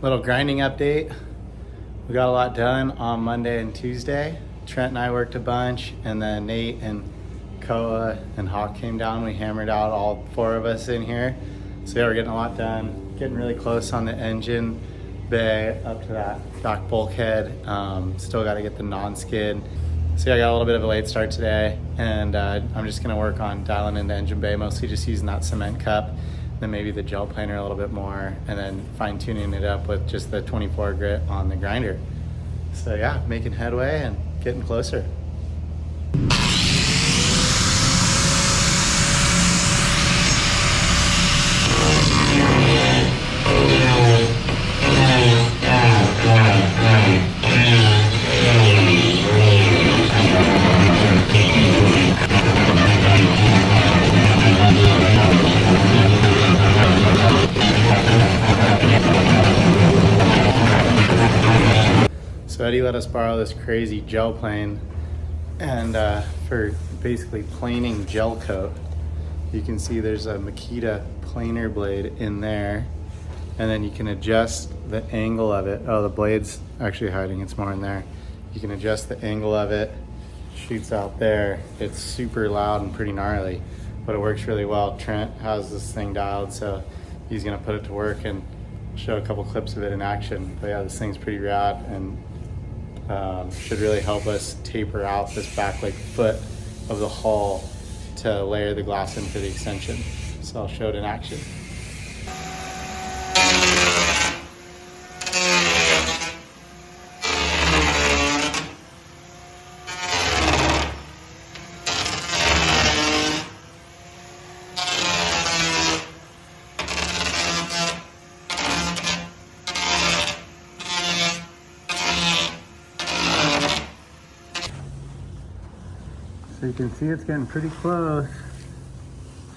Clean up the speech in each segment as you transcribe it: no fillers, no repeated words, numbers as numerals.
Little grinding update. We got a lot done on Monday and Tuesday. Trent and I worked a bunch, and then Nate and Koa and Hawk came down. We hammered out, all four of us in here. So yeah, we're getting a lot done. Getting really close on the engine bay up to that dock bulkhead. Still got to get the non-skid. So yeah, I got a little bit of a late start today, and I'm just gonna work on dialing in the engine bay, mostly just using that cement cup, then maybe the gel planer a little bit more, and then fine tuning it up with just the 24 grit on the grinder. So yeah, making headway and getting closer. So Eddie let us borrow this crazy gel plane, and for basically planing gel coat, you can see there's a Makita planer blade in there, and then you can adjust the angle of it. Oh, the blade's actually hiding, it's more in there. You can adjust the angle of it, shoots out there. It's super loud and pretty gnarly, but it works really well. Trent has this thing dialed, so he's gonna put it to work and show a couple clips of it in action. But yeah, this thing's pretty rad, and should really help us taper out this back like foot of the hull to layer the glass in for the extension. So I'll show it in action. So you can see it's getting pretty close.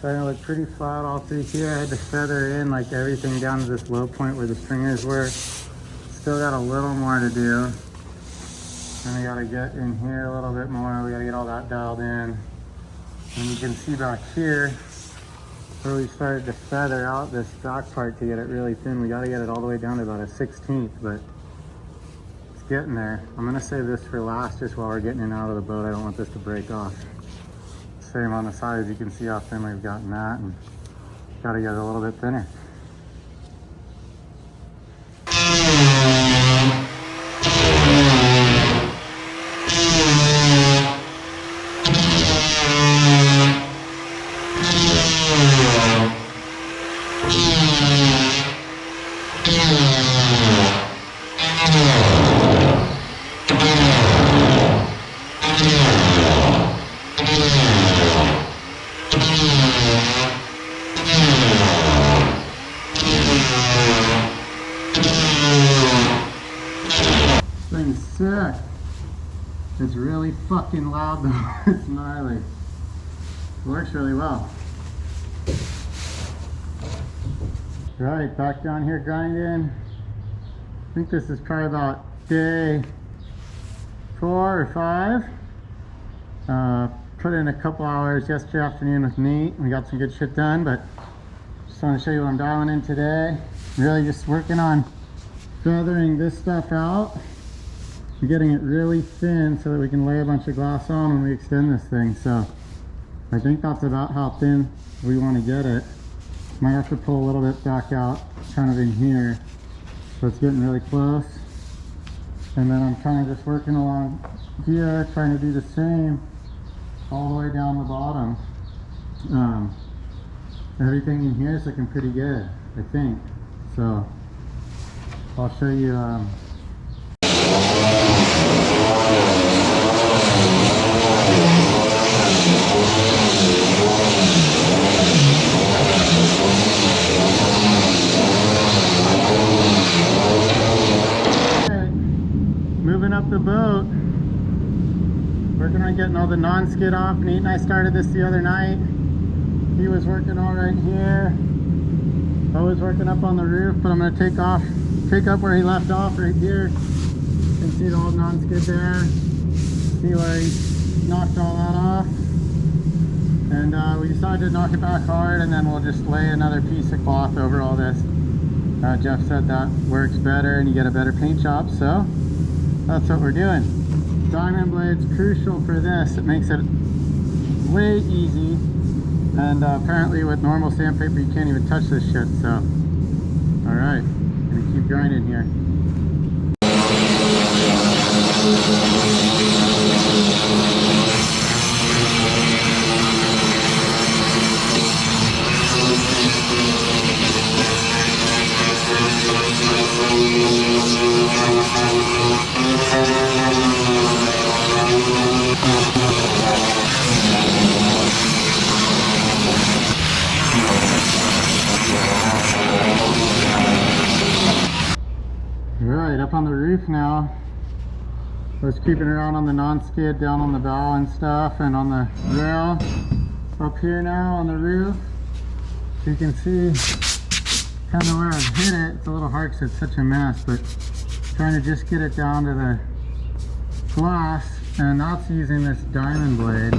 Starting to look pretty flat all through here. I had to feather in like everything down to this low point where the stringers were. Still got a little more to do. And we gotta get in here a little bit more. We gotta get all that dialed in. And you can see back here where we started to feather out this stock part to get it really thin. We gotta get it all the way down to about a 1/16, but getting there. I'm gonna save this for last just while we're getting in and out of the boat. I don't want this to break off. Same on the sides, you can see how thin we've gotten that, and gotta get it a little bit thinner. Thing's sick. It's really fucking loud though. It's gnarly. It works really well. Right, back down here grinding. I think this is probably about day 4 or 5. Put in a couple hours yesterday afternoon with Nate. We got some good shit done, but just want to show you what I'm dialing in today. Really just working on feathering this stuff out. Getting it really thin so that we can lay a bunch of glass on when we extend this thing. So I think that's about how thin we want to get it. Might have to pull a little bit back out kind of in here. So it's getting really close. And then I'm kind of just working along here, trying to do the same all the way down the bottom. Everything in here is looking pretty good, I think. So I'll show you moving up the boat, working on getting all the non-skid off. Nate and I started this the other night. He was working all right here. I was working up on the roof, but I'm going to pick up where he left off right here. You can see the old non-skid there. See where he knocked all that off. And we decided to knock it back hard, and then we'll just lay another piece of cloth over all this. Jeff said that works better and you get a better paint job, so that's what we're doing. Diamond blade's crucial for this. It makes it way easy, and apparently with normal sandpaper you can't even touch this shit, so alright, gonna keep grinding here. Alright, up on the roof now. I was creeping around on the non-skid down on the bow and stuff, and on the rail up here now on the roof. So you can see kind of where I've hit it. It's a little hard because it's such a mess, but trying to just get it down to the glass, and that's using this diamond blade,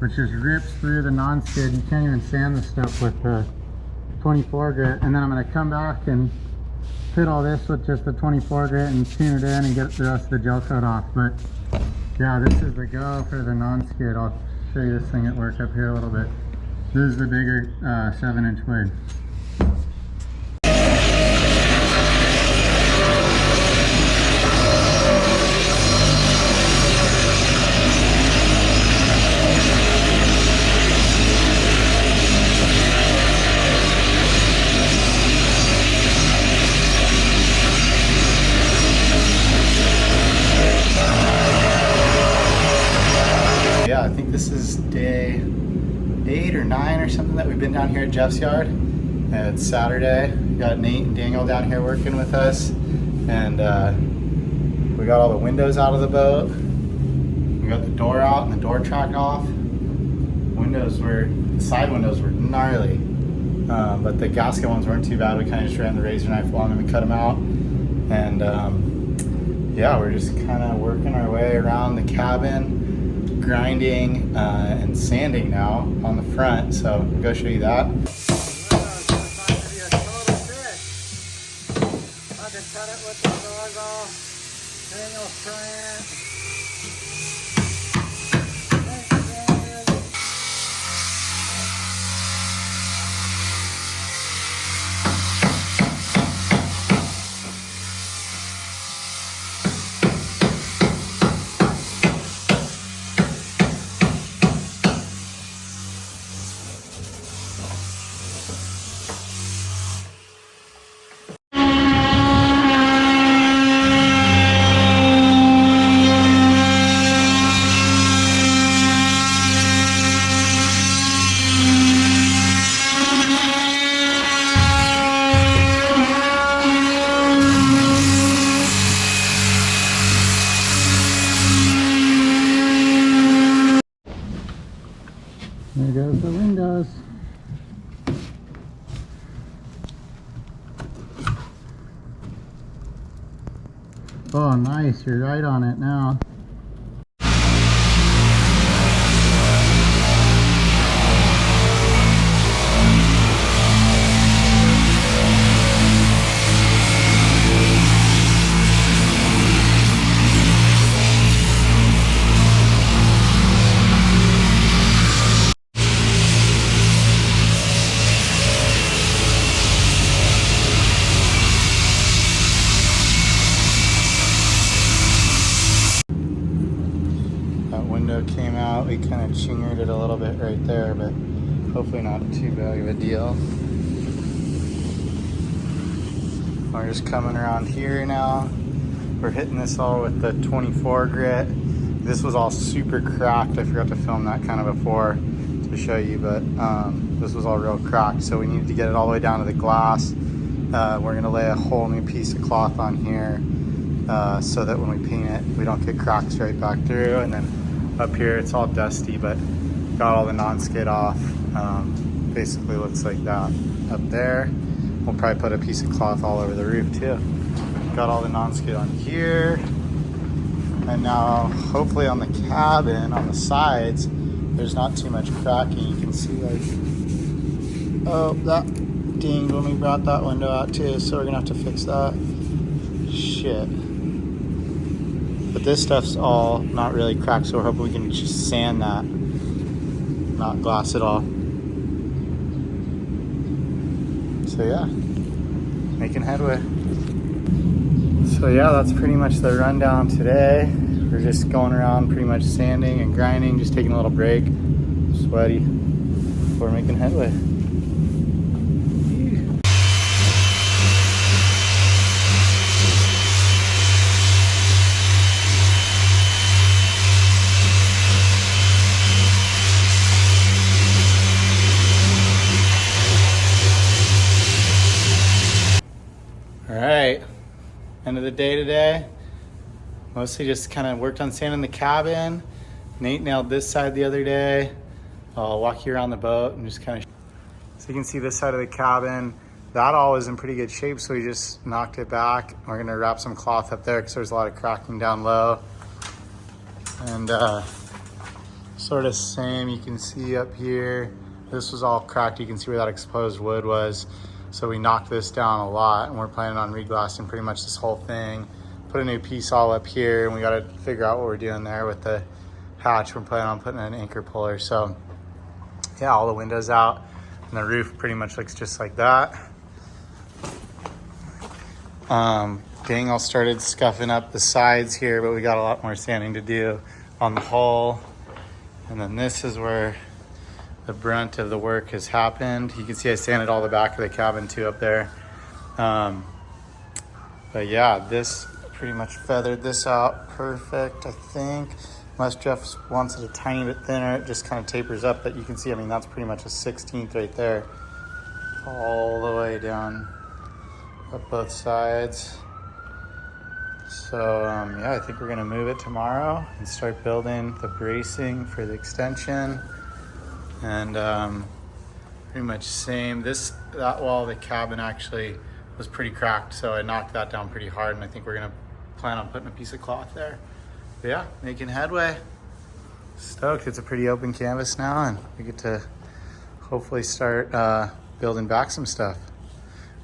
which just rips through the non-skid. You can't even sand this stuff with the 24 grit. And then I'm going to come back and fit all this with just the 24 grit and tune it in and get the rest of the gel coat off. But yeah, this is the go for the non-skid. I'll show you this thing at work up here a little bit. This is the bigger 7-inch blade. I think this is day 8 or 9 or something that we've been down here at Jeff's yard. It's Saturday. We got Nate and Daniel down here working with us, and we got all the windows out of the boat. We got the door out and the door track off. The side windows were gnarly, but the gasket ones weren't too bad. We kind of just ran the razor knife along them and cut them out, and yeah, we're just kind of working our way around the cabin, grinding and sanding now on the front, so I'll go show you that. There goes the windows. Oh, nice. You're right on it now. Came out, we kind of chingered it a little bit right there, but hopefully not too big of a deal. We're just coming around here now. We're hitting this all with the 24 grit. This was all super cracked. I forgot to film that kind of before to show you, but this was all real cracked, so we needed to get it all the way down to the glass. We're gonna lay a whole new piece of cloth on here so that when we paint it, we don't get cracks right back through. And then up here, it's all dusty, but got all the non-skid off. Basically looks like that up there. We'll probably put a piece of cloth all over the roof too. Got all the non-skid on here. And now, hopefully on the cabin, on the sides, there's not too much cracking. You can see like, oh, that dinged when we brought that window out too, so we're gonna have to fix that. Shit. But this stuff's all not really cracked, so we're hoping we can just sand that, not glass it all. So yeah, making headway. So yeah, that's pretty much the rundown today. We're just going around pretty much sanding and grinding, just taking a little break. Sweaty. We're making headway. All right, end of the day today. Mostly just kind of worked on sanding the cabin. Nate nailed this side the other day. I'll walk you around the boat and just kind of, so you can see this side of the cabin. That all was in pretty good shape, so we just knocked it back. We're gonna wrap some cloth up there because there's a lot of cracking down low. And sort of same, you can see up here, this was all cracked. You can see where that exposed wood was. So we knocked this down a lot, and we're planning on reglassing pretty much this whole thing. Put a new piece all up here, and we got to figure out what we're doing there with the hatch. We're planning on putting an anchor puller. So yeah, all the windows out, and the roof pretty much looks just like that. Gang all started scuffing up the sides here, but we got a lot more sanding to do on the hull. And then this is where the brunt of the work has happened. You can see I sanded all the back of the cabin too up there. But yeah, this pretty much feathered this out perfect, I think. Unless Jeff wants it a tiny bit thinner, it just kind of tapers up. But you can see, I mean, that's pretty much a 16th right there. All the way down up both sides. So yeah, I think we're gonna move it tomorrow and start building the bracing for the extension. And pretty much same. That wall of the cabin actually was pretty cracked, so I knocked that down pretty hard, and I think we're gonna plan on putting a piece of cloth there. But yeah, making headway. Stoked. It's a pretty open canvas now, and we get to hopefully start building back some stuff.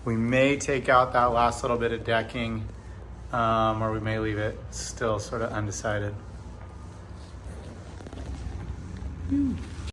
We may take out that last little bit of decking, or we may leave it still sort of undecided.